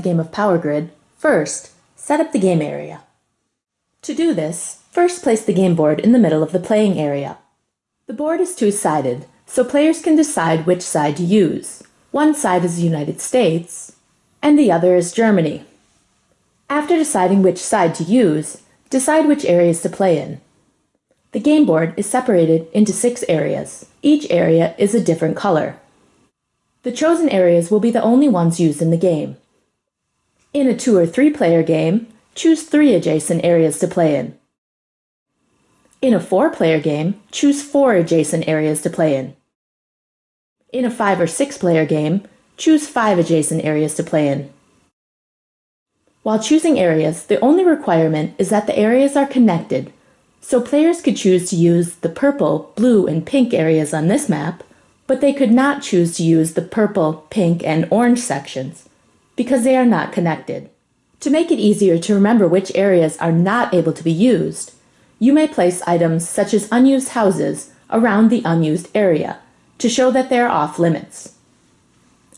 game of Power Grid, first, set up the game area. To do this, first place the game board in the middle of the playing area. The board is two-sided, so players can decide which side to use. One side is the United States, and the other is Germany. After deciding which side to use, decide which areas to play in. The game board is separated into 6 areas. Each area is a different color. The chosen areas will be the only ones used in the game. In a 2 or 3 player game, choose 3 adjacent areas to play in. In a 4 player game, choose 4 adjacent areas to play in. In a 5 or 6 player game, choose 5 adjacent areas to play in. While choosing areas, the only requirement is that the areas are connected, so players could choose to use the purple, blue, and pink areas on this map, but they could not choose to use the purple, pink, and orange sections, because they are not connected. To make it easier to remember which areas are not able to be used, you may place items such as unused houses around the unused area to show that they are off limits.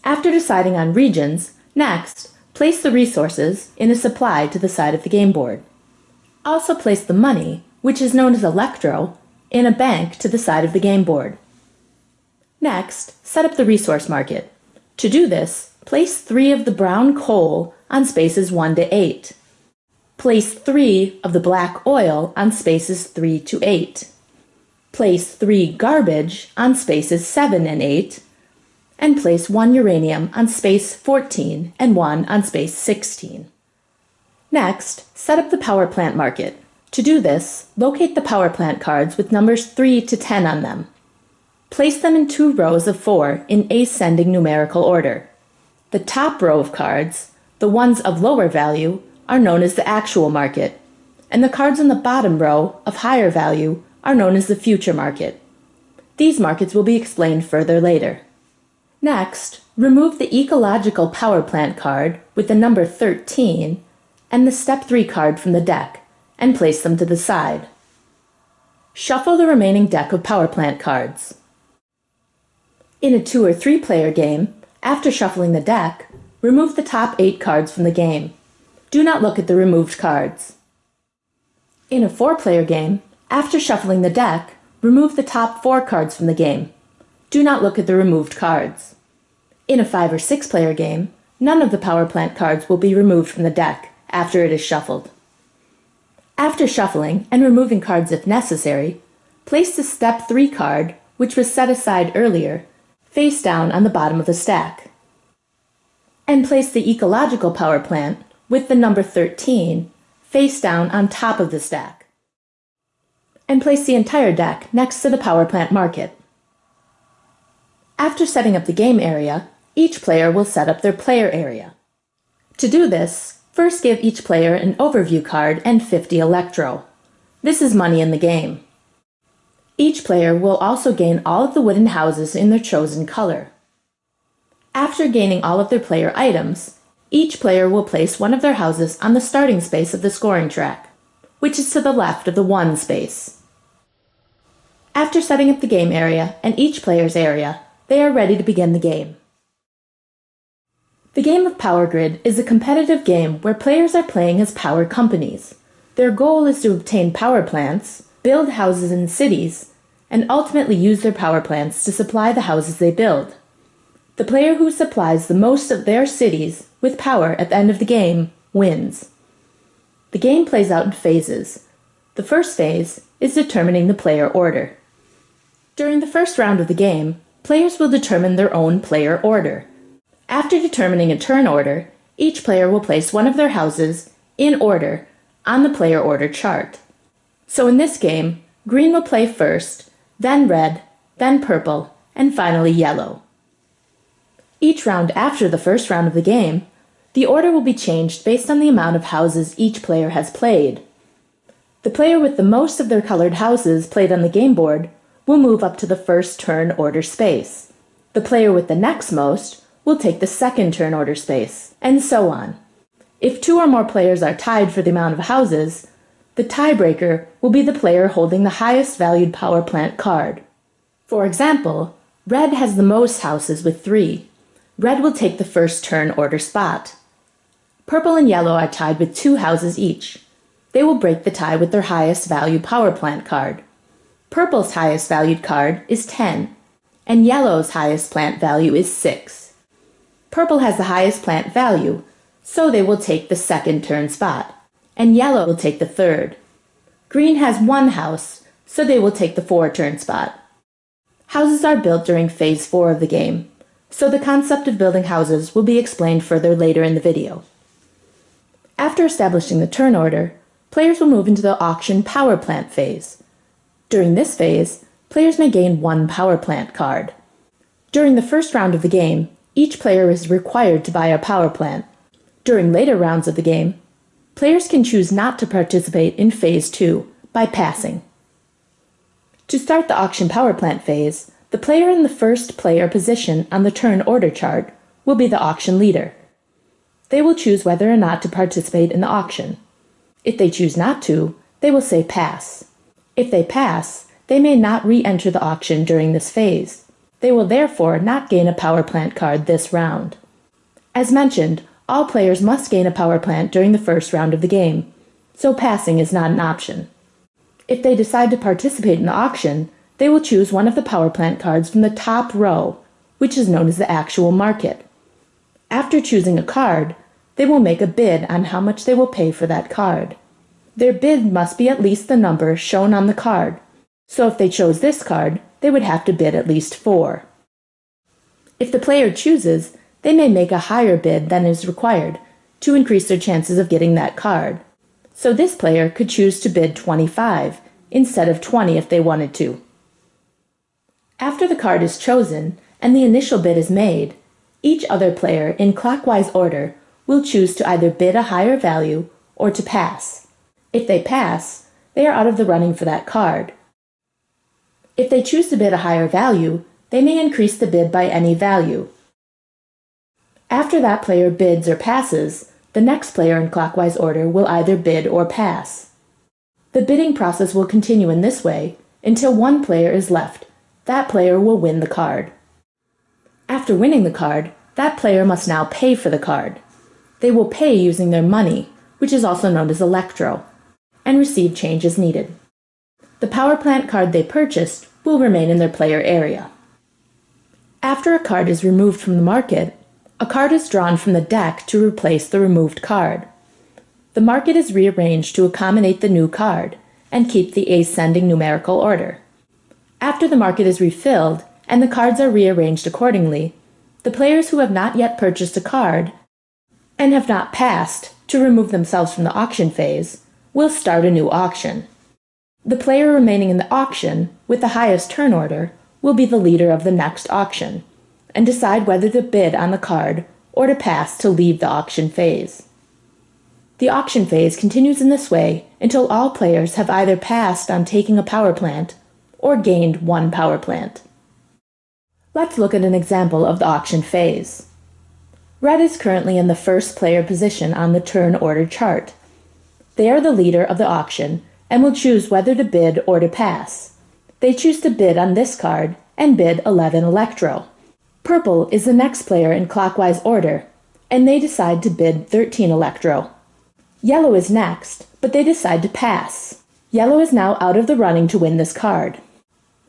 After deciding on regions, next, place the resources in a supply to the side of the game board. Also place the money, which is known as electro, in a bank to the side of the game board. Next, set up the resource market. To do this, place 3 of the brown coal on spaces 1 to 8. Place 3 of the black oil on spaces 3 to 8. Place 3 garbage on spaces 7 and 8, and place 1 uranium on space 14 and 1 on space 16. Next, set up the power plant market. To do this, locate the power plant cards with numbers 3 to 10 on them. Place them in 2 rows of 4 in ascending numerical order. The top row of cards, the ones of lower value, are known as the actual market, and the cards in the bottom row of higher value are known as the future market. These markets will be explained further later. Next, remove the ecological power plant card with the number 13 and the step 3 card from the deck, and place them to the side. Shuffle the remaining deck of power plant cards. In a 2 or 3 player game, after shuffling the deck, remove the top 8 cards from the game. Do not look at the removed cards. In a 4 player game, after shuffling the deck, remove the top 4 cards from the game. Do not look at the removed cards. In a 5 or 6 player game, none of the power plant cards will be removed from the deck after it is shuffled. After shuffling and removing cards if necessary, place the step 3 card, which was set aside earlier, face down on the bottom of the stack. And place the ecological power plant with the number 13 face down on top of the stack. And place the entire deck next to the power plant market. After setting up the game area, each player will set up their player area. To do this, first give each player an overview card and 50 electro. This is money in the game. Each player will also gain all of the wooden houses in their chosen color. After gaining all of their player items, each player will place one of their houses on the starting space of the scoring track, which is to the left of the 1 space. After setting up the game area and each player's area, they are ready to begin the game. The game of Power Grid is a competitive game where players are playing as power companies. Their goal is to obtain power plants, build houses in cities, and ultimately use their power plants to supply the houses they build. The player who supplies the most of their cities with power at the end of the game wins. The game plays out in phases. The first phase is determining the player order. During the first round of the game, players will determine their own player order. After determining a turn order, each player will place one of their houses in order on the player order chart. So in this game, green will play first, then red, then purple, and finally yellow. Each round after the first round of the game, the order will be changed based on the amount of houses each player has played. The player with the most of their colored houses played on the game board will move up to the first turn order space. The player with the next most will take the second turn order space, and so on. If 2 or more players are tied for the amount of houses, the tiebreaker will be the player holding the highest valued power plant card. For example, red has the most houses with 3. Red will take the first turn order spot. Purple and yellow are tied with 2 houses each. They will break the tie with their highest value power plant card. Purple's highest valued card is 10, and yellow's highest plant value is 6. Purple has the highest plant value, so they will take the second turn spot, and yellow will take the third. Green has 1 house, so they will take the 4-turn spot. Houses are built during Phase 4 of the game, so the concept of building houses will be explained further later in the video. After establishing the turn order, players will move into the auction power plant phase. During this phase, players may gain 1 power plant card. During the first round of the game, each player is required to buy a power plant. During later rounds of the game, players can choose not to participate in Phase 2 by passing. To start the auction power plant phase, the player in the first player position on the turn order chart will be the auction leader. They will choose whether or not to participate in the auction. If they choose not to, they will say pass. If they pass, they may not re-enter the auction during this phase. They will therefore not gain a power plant card this round. As mentioned, all players must gain a power plant during the first round of the game, so passing is not an option. If they decide to participate in the auction, they will choose one of the power plant cards from the top row, which is known as the actual market. After choosing a card, they will make a bid on how much they will pay for that card. Their bid must be at least the number shown on the card, so if they chose this card, they would have to bid at least 4. If the player chooses, they may make a higher bid than is required to increase their chances of getting that card. So this player could choose to bid 25 instead of 20 if they wanted to. After the card is chosen and the initial bid is made, each other player in clockwise order will choose to either bid a higher value or to pass. If they pass, they are out of the running for that card. If they choose to bid a higher value, they may increase the bid by any value. After that player bids or passes, the next player in clockwise order will either bid or pass. The bidding process will continue in this way until one player is left. That player will win the card. After winning the card, that player must now pay for the card. They will pay using their money, which is also known as electro, and receive change as needed. The power plant card they purchased will remain in their player area. After a card is removed from the market, a card is drawn from the deck to replace the removed card. The market is rearranged to accommodate the new card and keep the ascending numerical order. After the market is refilled and the cards are rearranged accordingly, the players who have not yet purchased a card and have not passed to remove themselves from the auction phase will start a new auction. The player remaining in the auction with the highest turn order will be the leader of the next auction and decide whether to bid on the card or to pass to leave the auction phase. The auction phase continues in this way until all players have either passed on taking a power plant or gained 1 power plant. Let's look at an example of the auction phase. Red is currently in the first player position on the turn order chart. They are the leader of the auction and will choose whether to bid or to pass. They choose to bid on this card and bid 11 electro. Purple is the next player in clockwise order, and they decide to bid 13 electro. Yellow is next, but they decide to pass. Yellow is now out of the running to win this card.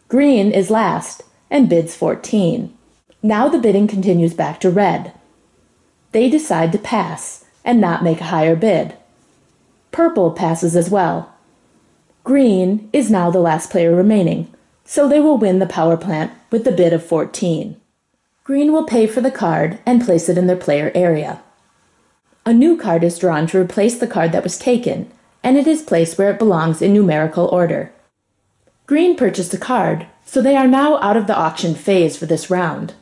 Green is last and bids 14. Now the bidding continues back to red. They decide to pass and not make a higher bid. Purple passes as well. Green is now the last player remaining, so they will win the power plant with the bid of 14. Green will pay for the card and place it in their player area. A new card is drawn to replace the card that was taken, and it is placed where it belongs in numerical order. Green purchased a card, so they are now out of the auction phase for this round.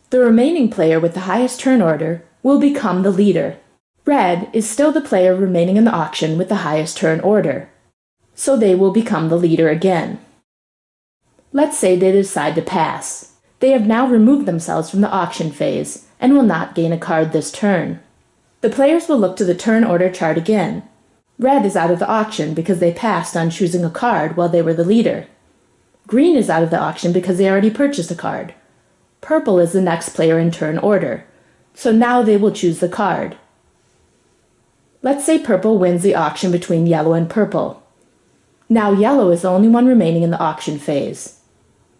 The remaining player with the highest turn order will become the leader. Red is still the player remaining in the auction with the highest turn order, so they will become the leader again. Let's say they decide to pass. They have now removed themselves from the auction phase and will not gain a card this turn. The players will look to the turn order chart again. Red is out of the auction because they passed on choosing a card while they were the leader. Green is out of the auction because they already purchased a card. Purple is the next player in turn order, so now they will choose the card. Let's say purple wins the auction between yellow and purple. Now yellow is the only one remaining in the auction phase.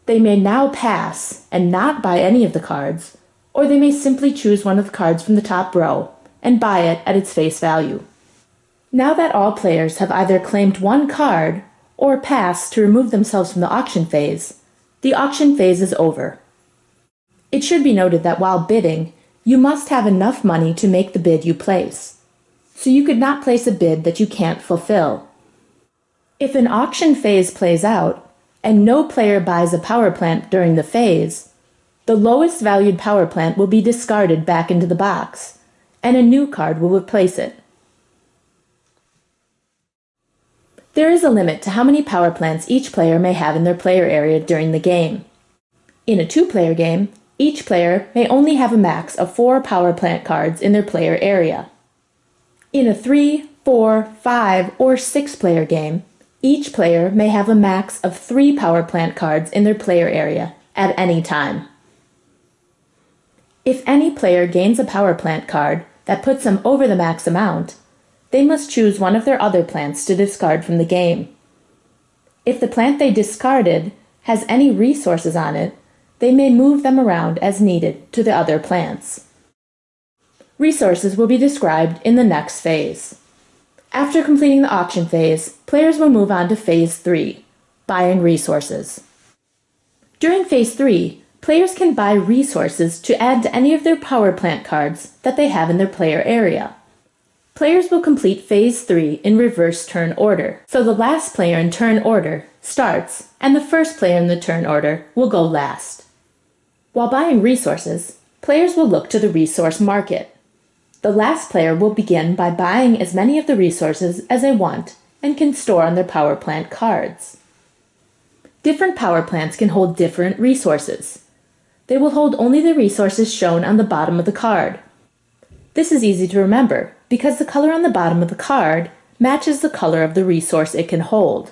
They may now pass and not buy any of the cards, or they may simply choose one of the cards from the top row and buy it at its face value. Now that all players have either claimed one card or passed to remove themselves from the auction phase is over. It should be noted that while bidding, you must have enough money to make the bid you place. So you could not place a bid that you can't fulfill. If an auction phase plays out and no player buys a power plant during the phase, the lowest valued power plant will be discarded back into the box, and a new card will replace it. There is a limit to how many power plants each player may have in their player area during the game. In a two-player game, each player may only have a max of 4 power plant cards in their player area. In a 3, 4, 5, or 6-player game, each player may have a max of 3 power plant cards in their player area at any time. If any player gains a power plant card that puts them over the max amount, they must choose one of their other plants to discard from the game. If the plant they discarded has any resources on it, they may move them around as needed to the other plants. Resources will be described in the next phase. After completing the auction phase, players will move on to Phase 3, buying resources. During Phase 3, players can buy resources to add to any of their power plant cards that they have in their player area. Players will complete Phase 3 in reverse turn order, so the last player in turn order starts and the first player in the turn order will go last. While buying resources, players will look to the resource market. The last player will begin by buying as many of the resources as they want and can store on their power plant cards. Different power plants can hold different resources. They will hold only the resources shown on the bottom of the card. This is easy to remember because the color on the bottom of the card matches the color of the resource it can hold.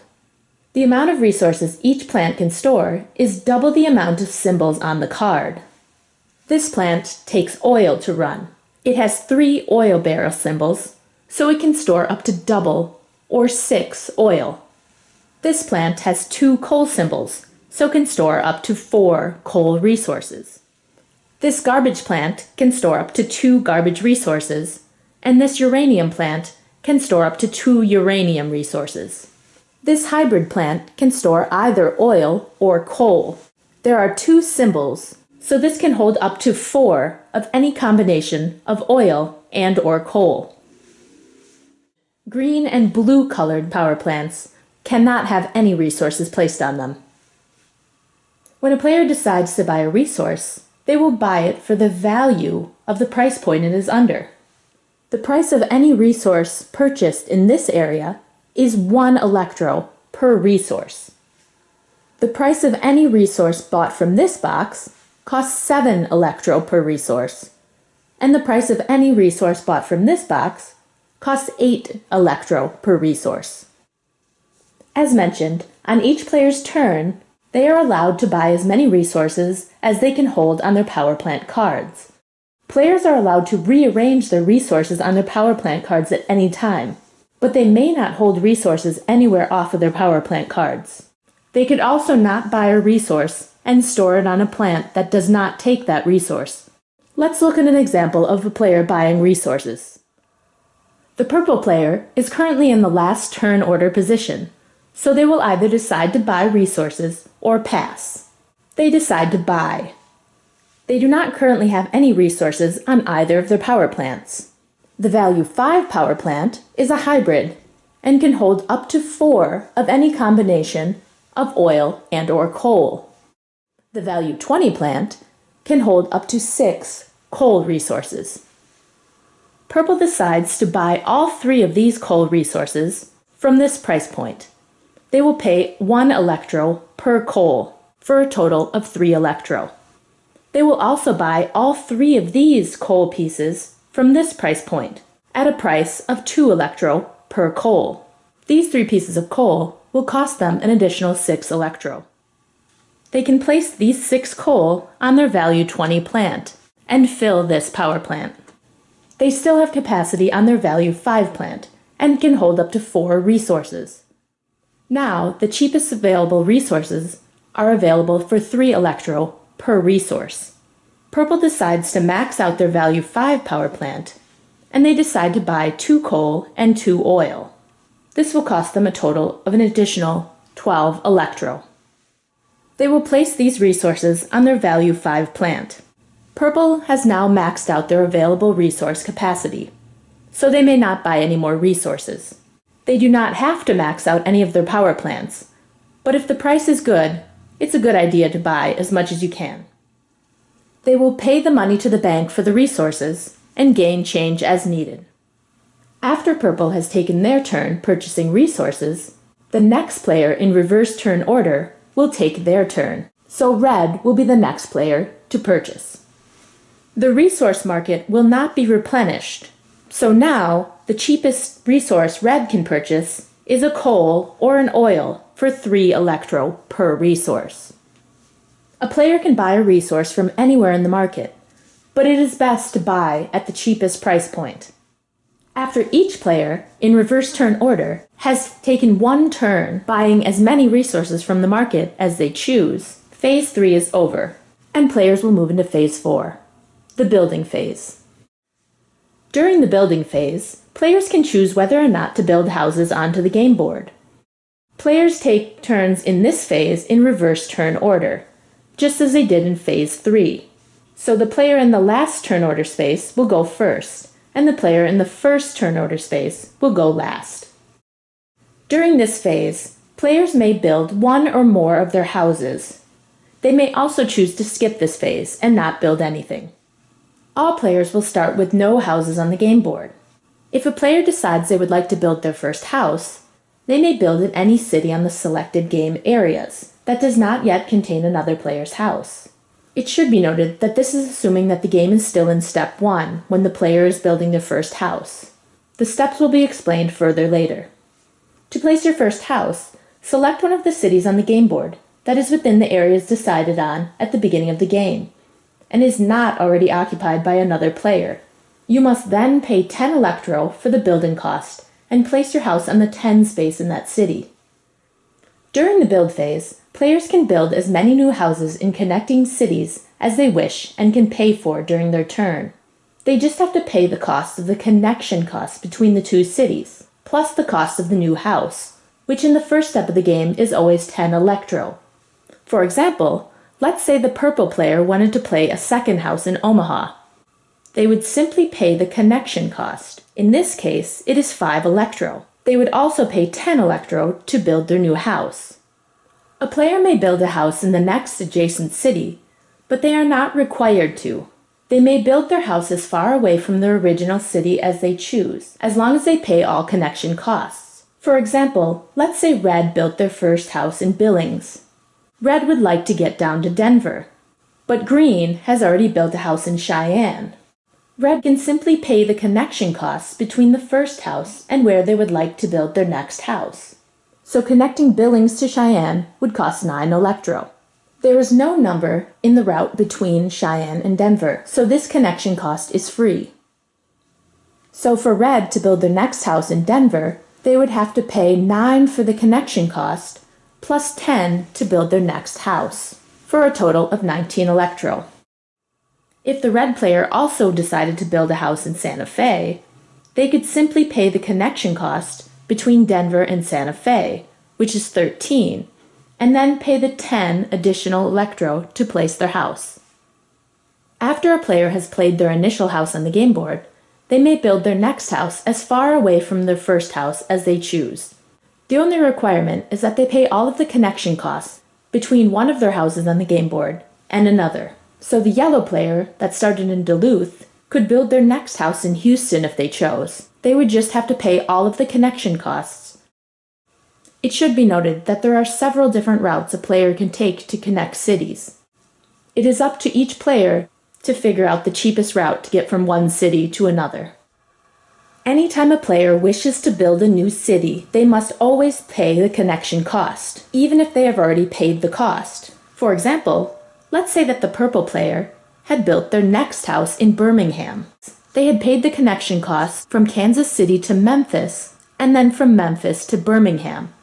The amount of resources each plant can store is double the amount of symbols on the card. This plant takes oil to run. It has 3 oil barrel symbols, so it can store up to double or 6 oil. This plant has 2 coal symbols, so can store up to 4 coal resources. This garbage plant can store up to 2 garbage resources, and this uranium plant can store up to 2 uranium resources. This hybrid plant can store either oil or coal. There are 2 symbols, so this can hold up to 4 of any combination of oil and or coal. Green and blue colored power plants cannot have any resources placed on them. When a player decides to buy a resource, they will buy it for the value of the price point it is under. The price of any resource purchased in this area is 1 electro per resource. The price of any resource bought from this box costs 7 electro per resource, and the price of any resource bought from this box costs 8 electro per resource. As mentioned, on each player's turn, they are allowed to buy as many resources as they can hold on their power plant cards. Players are allowed to rearrange their resources on their power plant cards at any time, but they may not hold resources anywhere off of their power plant cards. They could also not buy a resource and store it on a plant that does not take that resource. Let's look at an example of a player buying resources. The purple player is currently in the last turn order position, so they will either decide to buy resources or pass. They decide to buy. They do not currently have any resources on either of their power plants. The value 5 power plant is a hybrid and can hold up to 4 of any combination of oil and or coal. The value 20 plant can hold up to 6 coal resources. Purple decides to buy all 3 of these coal resources from this price point. They will pay 1 electro per coal for a total of 3 electro. They will also buy all 3 of these coal pieces from this price point at a price of 2 electro per coal. These 3 pieces of coal will cost them an additional 6 electro. They can place these 6 coal on their value 20 plant and fill this power plant. They still have capacity on their value 5 plant and can hold up to 4 resources. Now, the cheapest available resources are available for 3 electro per resource. Purple decides to max out their value 5 power plant, and they decide to buy 2 coal and 2 oil. This will cost them a total of an additional 12 electro. They will place these resources on their value 5 plant. Purple has now maxed out their available resource capacity, so they may not buy any more resources. They do not have to max out any of their power plants, but if the price is good, it's a good idea to buy as much as you can. They will pay the money to the bank for the resources and gain change as needed. After Purple has taken their turn purchasing resources, the next player in reverse turn order will take their turn, so Red will be the next player to purchase. The resource market will not be replenished, so now the cheapest resource Red can purchase is a coal or an oil for 3 electro per resource. A player can buy a resource from anywhere in the market, but it is best to buy at the cheapest price point. After each player, in reverse turn order, has taken one turn buying as many resources from the market as they choose, Phase 3 is over, and players will move into Phase 4, the building phase. During the building phase, players can choose whether or not to build houses onto the game board. Players take turns in this phase in reverse turn order, just as they did in Phase 3. So the player in the last turn order space will go first, and the player in the first turn order space will go last. During this phase, players may build one or more of their houses. They may also choose to skip this phase and not build anything. All players will start with no houses on the game board. If a player decides they would like to build their first house, they may build in any city on the selected game areas that does not yet contain another player's house. It should be noted that this is assuming that the game is still in Step 1 when the player is building their first house. The steps will be explained further later. To place your first house, select one of the cities on the game board that is within the areas decided on at the beginning of the game, and is not already occupied by another player. You must then pay 10 electro for the building cost and place your house on the 10 space in that city. During the build phase, players can build as many new houses in connecting cities as they wish and can pay for during their turn. They just have to pay the cost of the connection costs between the 2 cities, plus the cost of the new house, which in the first step of the game is always 10 electro. For example, let's say the purple player wanted to play a second house in Omaha. They would simply pay the connection cost. In this case, it is 5 electro. They would also pay 10 electro to build their new house. A player may build a house in the next adjacent city, but they are not required to. They may build their house as far away from their original city as they choose, as long as they pay all connection costs. For example, let's say Red built their first house in Billings. Red would like to get down to Denver, but Green has already built a house in Cheyenne. Red can simply pay the connection costs between the first house and where they would like to build their next house. So connecting Billings to Cheyenne would cost 9 electro. There is no number in the route between Cheyenne and Denver, so this connection cost is free. So for Red to build their next house in Denver, they would have to pay 9 for the connection cost, plus 10 to build their next house, for a total of 19 electro. If the Red player also decided to build a house in Santa Fe, they could simply pay the connection cost between Denver and Santa Fe, which is 13, and then pay the 10 additional electro to place their house. After a player has played their initial house on the game board, they may build their next house as far away from their first house as they choose. The only requirement is that they pay all of the connection costs between one of their houses on the game board and another. So the yellow player that started in Duluth could build their next house in Houston if they chose. They would just have to pay all of the connection costs. It should be noted that there are several different routes a player can take to connect cities. It is up to each player to figure out the cheapest route to get from one city to another. Anytime a player wishes to build a new city, they must always pay the connection cost, even if they have already paid the cost. For example, let's say that the purple player had built their next house in Birmingham. They had paid the connection costs from Kansas City to Memphis, and then from Memphis to Birmingham.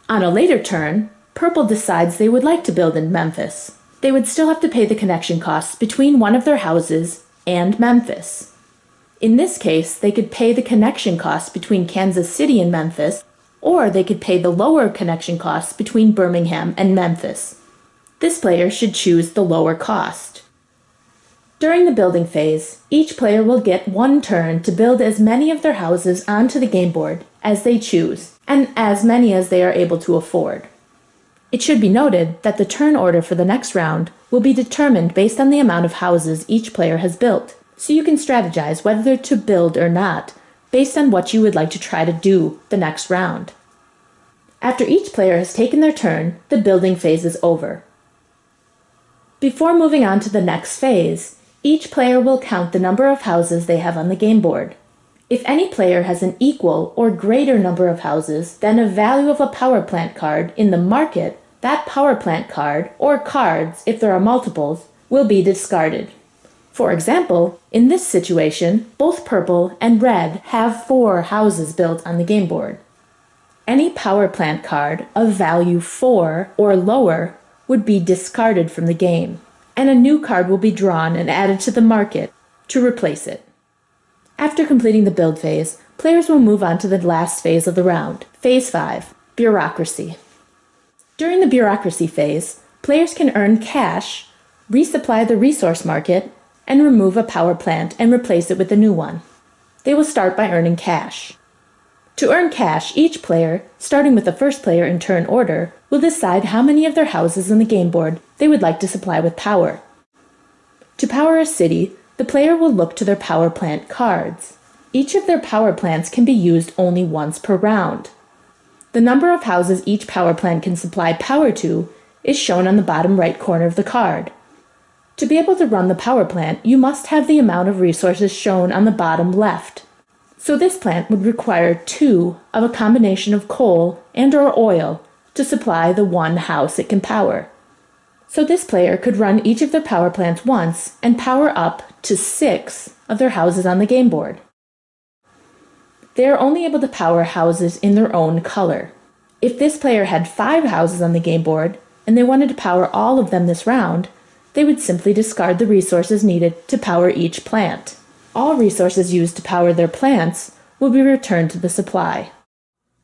On a later turn, Purple decides they would like to build in Memphis. They would still have to pay the connection costs between one of their houses and Memphis. In this case, they could pay the connection costs between Kansas City and Memphis, or they could pay the lower connection costs between Birmingham and Memphis. This player should choose the lower cost. During the building phase, each player will get one turn to build as many of their houses onto the game board as they choose, and as many as they are able to afford. It should be noted that the turn order for the next round will be determined based on the amount of houses each player has built, so you can strategize whether to build or not based on what you would like to try to do the next round. After each player has taken their turn, the building phase is over. Before moving on to the next phase, each player will count the number of houses they have on the game board. If any player has an equal or greater number of houses than a value of a power plant card in the market, that power plant card, or cards if there are multiples, will be discarded. For example, in this situation, both purple and red have 4 houses built on the game board. Any power plant card of value 4 or lower would be discarded from the game, and a new card will be drawn and added to the market to replace it. After completing the build phase, players will move on to the last phase of the round, Phase 5, Bureaucracy. During the Bureaucracy phase, players can earn cash, resupply the resource market, and remove a power plant and replace it with a new one. They will start by earning cash. To earn cash, each player, starting with the first player in turn order, will decide how many of their houses on the game board they would like to supply with power. To power a city, the player will look to their power plant cards. Each of their power plants can be used only once per round. The number of houses each power plant can supply power to is shown on the bottom right corner of the card. To be able to run the power plant, you must have the amount of resources shown on the bottom left. So this plant would require 2 of a combination of coal and/or oil to supply the one house it can power. So this player could run each of their power plants once and power up to 6 of their houses on the game board. They are only able to power houses in their own color. If this player had 5 houses on the game board and they wanted to power all of them this round, they would simply discard the resources needed to power each plant. All resources used to power their plants will be returned to the supply.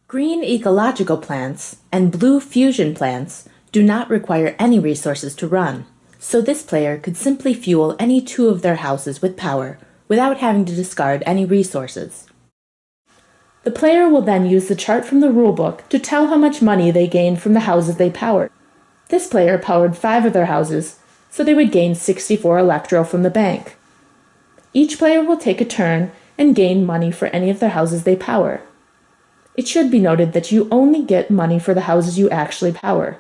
Green ecological plants and blue fusion plants do not require any resources to run, so this player could simply fuel any 2 of their houses with power without having to discard any resources. The player will then use the chart from the rulebook to tell how much money they gained from the houses they powered. This player powered 5 of their houses, so they would gain 64 electro from the bank. Each player will take a turn and gain money for any of their houses they power. It should be noted that you only get money for the houses you actually power.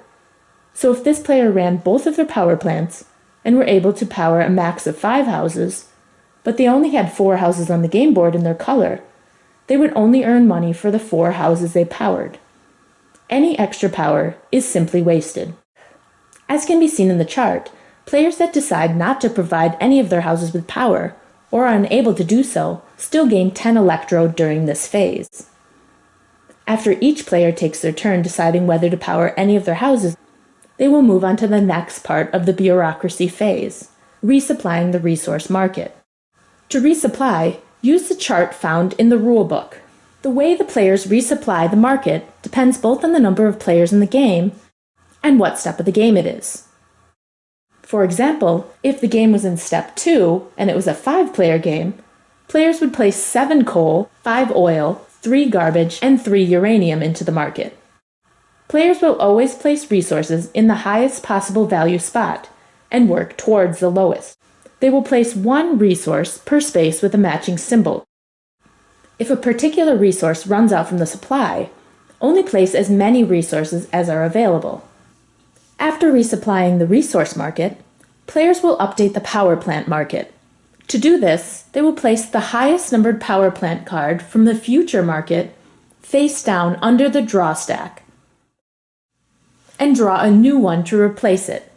So if this player ran both of their power plants and were able to power a max of 5 houses, but they only had 4 houses on the game board in their color, they would only earn money for the 4 houses they powered. Any extra power is simply wasted. As can be seen in the chart, players that decide not to provide any of their houses with power, or are unable to do so, still gain 10 electro during this phase. After each player takes their turn deciding whether to power any of their houses, they will move on to the next part of the bureaucracy phase, resupplying the resource market. To resupply, use the chart found in the rulebook. The way the players resupply the market depends both on the number of players in the game and what step of the game it is. For example, if the game was in Step 2 and it was a 5-player game, players would place 7 coal, 5 oil, 3 garbage, and 3 uranium into the market. Players will always place resources in the highest possible value spot and work towards the lowest. They will place 1 resource per space with a matching symbol. If a particular resource runs out from the supply, only place as many resources as are available. After resupplying the resource market, players will update the power plant market. To do this, they will place the highest numbered power plant card from the future market face down under the draw stack and draw a new one to replace it.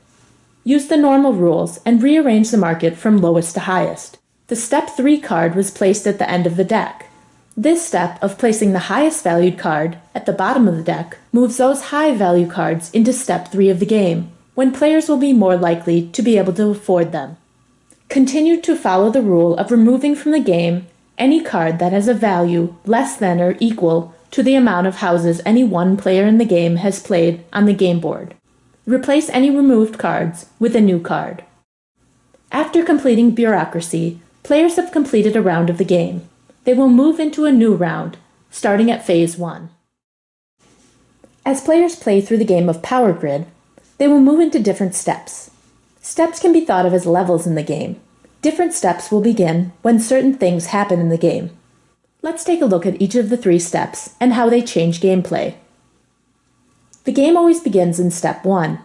Use the normal rules and rearrange the market from lowest to highest. The Step 3 card was placed at the end of the deck. This step of placing the highest valued card at the bottom of the deck moves those high value cards into Step 3 of the game, when players will be more likely to be able to afford them. Continue to follow the rule of removing from the game any card that has a value less than or equal to the amount of houses any one player in the game has played on the game board. Replace any removed cards with a new card. After completing Bureaucracy, players have completed a round of the game. They will move into a new round, starting at Phase 1. As players play through the game of Power Grid, they will move into different steps. Steps can be thought of as levels in the game. Different steps will begin when certain things happen in the game. Let's take a look at each of the 3 steps and how they change gameplay. The game always begins in Step 1.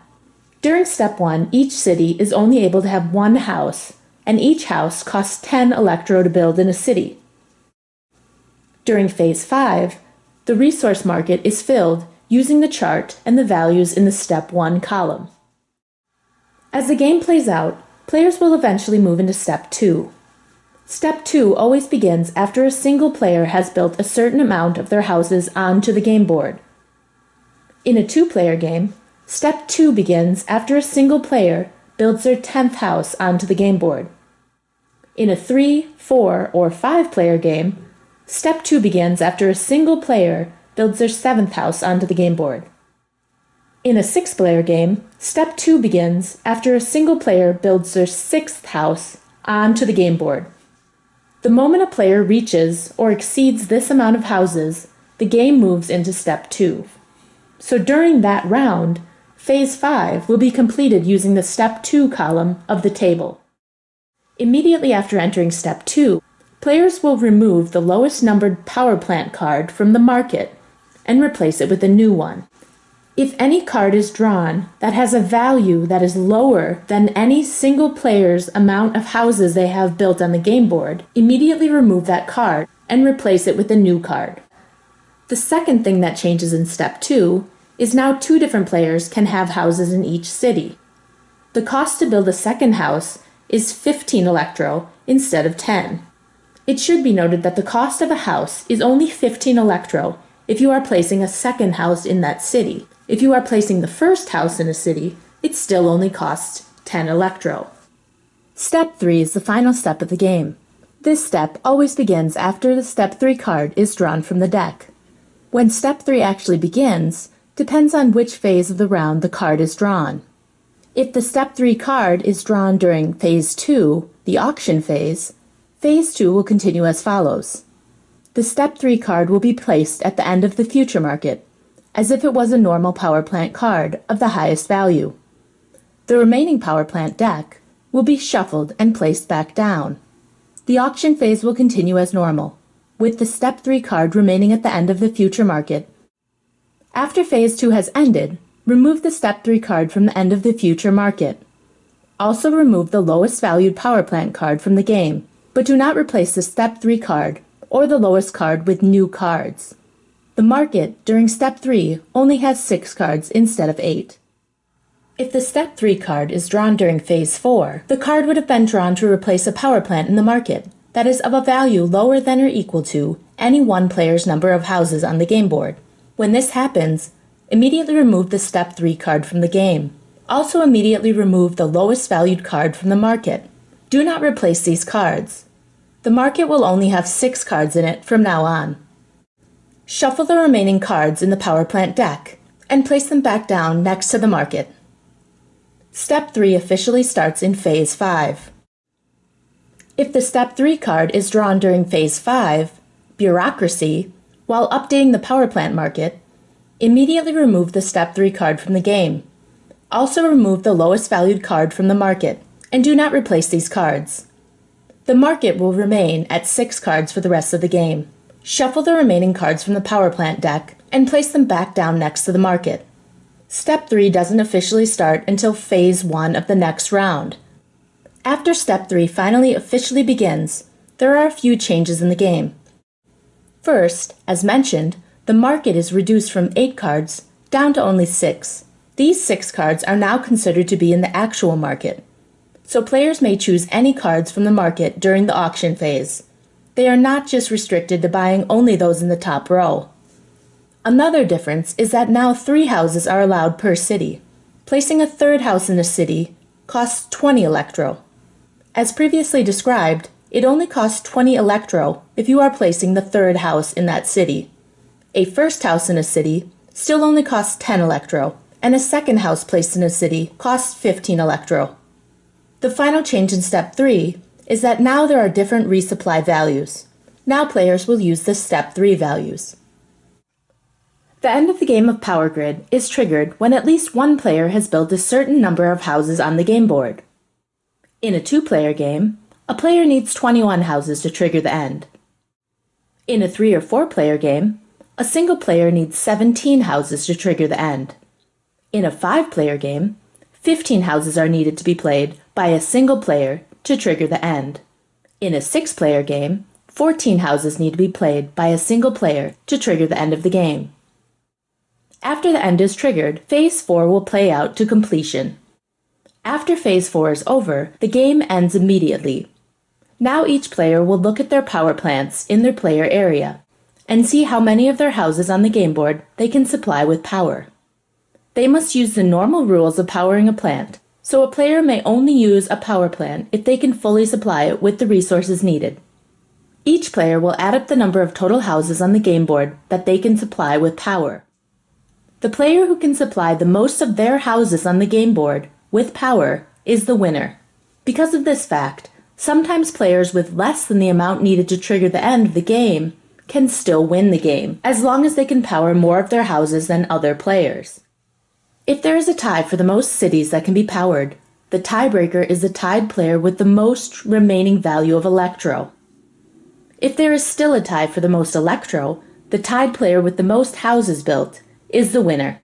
During Step 1, each city is only able to have 1 house, and each house costs 10 electro to build in a city. During Phase 5, the resource market is filled using the chart and the values in the Step 1 column. As the game plays out, players will eventually move into Step 2. Step 2 always begins after a single player has built a certain amount of their houses onto the game board. In a 2-player game, Step 2 begins after a single player builds their 10th house onto the game board. In a 3, 4, or 5-player game, Step 2 begins after a single player builds their 7th house onto the game board. In a 6-player game, Step 2 begins after a single player builds their 6th house onto the game board. The moment a player reaches or exceeds this amount of houses, the game moves into Step 2. So during that round, Phase 5 will be completed using the Step 2 column of the table. Immediately after entering Step 2, players will remove the lowest numbered power plant card from the market and replace it with a new one. If any card is drawn that has a value that is lower than any single player's amount of houses they have built on the game board, immediately remove that card and replace it with a new card. The second thing that changes in Step 2 is now 2 different players can have houses in each city. The cost to build a second house is 15 electro instead of 10. It should be noted that the cost of a house is only 15 electro if you are placing a second house in that city. If you are placing the first house in a city, it still only costs 10 electro. Step 3 is the final step of the game. This step always begins after the Step 3 card is drawn from the deck. When Step 3 actually begins depends on which phase of the round the card is drawn. If the Step 3 card is drawn during Phase 2, the auction phase, Phase 2 will continue as follows. The Step 3 card will be placed at the end of the future market, as if it was a normal power plant card of the highest value. The remaining power plant deck will be shuffled and placed back down. The auction phase will continue as normal, with the Step 3 card remaining at the end of the future market. After Phase 2 has ended, remove the Step 3 card from the end of the future market. Also remove the lowest valued power plant card from the game, but do not replace the Step 3 card or the lowest card with new cards. The market during Step 3 only has 6 cards instead of 8. If the Step 3 card is drawn during Phase 4, the card would have been drawn to replace a power plant in the market that is of a value lower than or equal to any one player's number of houses on the game board. When this happens, immediately remove the Step 3 card from the game. Also immediately remove the lowest valued card from the market. Do not replace these cards. The market will only have 6 cards in it from now on. Shuffle the remaining cards in the power plant deck and place them back down next to the market. Step 3 officially starts in Phase 5. If the Step 3 card is drawn during Phase 5, Bureaucracy, while updating the power plant market, immediately remove the Step 3 card from the game. Also remove the lowest valued card from the market, and do not replace these cards. The market will remain at 6 cards for the rest of the game. Shuffle the remaining cards from the power plant deck and place them back down next to the market. Step 3 doesn't officially start until Phase 1 of the next round. After Step 3 finally officially begins, there are a few changes in the game. First, as mentioned, the market is reduced from 8 cards down to only 6. These 6 cards are now considered to be in the actual market. so players may choose any cards from the market during the auction phase. They are not just restricted to buying only those in the top row. Another difference is that now 3 houses are allowed per city. Placing a 3rd house in a city costs 20 electro. As previously described, it only costs 20 electro if you are placing the 3rd house in that city. A 1st house in a city still only costs 10 electro, and a 2nd house placed in a city costs 15 electro. The final change in Step 3 is that now there are different resupply values. Now players will use the Step 3 values. The end of the game of Power Grid is triggered when at least one player has built a certain number of houses on the game board. In a 2-player game, a player needs 21 houses to trigger the end. In a 3 or 4-player game, a single player needs 17 houses to trigger the end. In a 5-player game, 15 houses are needed to be played by a single player to trigger the end. In a 6-player game, 14 houses need to be played by a single player to trigger the end of the game. After the end is triggered, Phase 4 will play out to completion. After Phase 4 is over, the game ends immediately. Now each player will look at their power plants in their player area and see how many of their houses on the game board they can supply with power. They must use the normal rules of powering a plant, so a player may only use a power plant if they can fully supply it with the resources needed. Each player will add up the number of total houses on the game board that they can supply with power. The player who can supply the most of their houses on the game board with power is the winner. Because of this fact, sometimes players with less than the amount needed to trigger the end of the game can still win the game, as long as they can power more of their houses than other players. If there is a tie for the most cities that can be powered, the tiebreaker is the tied player with the most remaining value of electro. If there is still a tie for the most electro, the tied player with the most houses built is the winner.